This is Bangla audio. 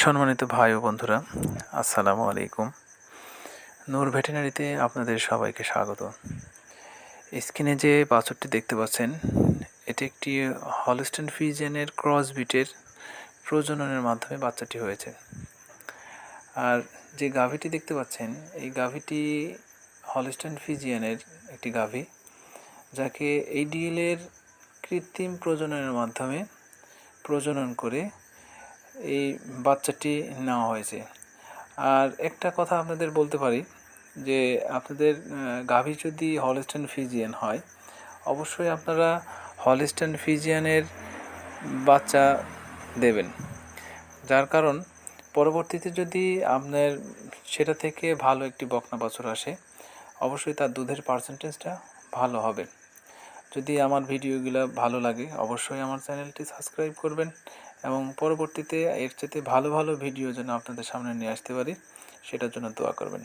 সম্মানিত ভাই ও বন্ধুরা, আসসালামু আলাইকুম। নূর ভেটেরিনারিতে আপনাদের সবাইকে স্বাগত। স্ক্রিনে যে বাছুরটি দেখতে পাচ্ছেন, এটি একটি হলস্টেইন ফ্রিজিয়ানের ক্রস বিটের প্রজননের মাধ্যমে বাচ্চাটি হয়েছে। আর যে গাভীটি দেখতে পাচ্ছেন, এই গাভীটি হলস্টেইন ফ্রিজিয়ানের একটি গাভী, যাকে ADL এর কৃত্রিম প্রজননের মাধ্যমে প্রজনন করে এই বাচ্চাটি নেওয়া হয়েছে। আর একটা কথা আপনাদের বলতে পারি যে আপনাদের গাভী যদি হলস্টেইন ফ্রিজিয়ান হয়, অবশ্যই আপনারা হলস্টেইন ফ্রিজিয়ানের বাচ্চা দেবেন। যার কারণ পরবর্তীতে যদি আপনার সেটা থেকে ভালো একটি বকনা বাছুর আসে, অবশ্যই তার দুধের পার্সেন্টেজটা ভালো হবে। যদি আমার ভিডিওগুলো ভালো লাগে, অবশ্যই আমার চ্যানেলটি সাবস্ক্রাইব করবেন এবং পরবর্তীতে এর চেয়ে ভালো ভালো ভিডিও যেন আপনাদের সামনে নিয়ে আসতে পারি, সেটার জন্য দোয়া করবেন।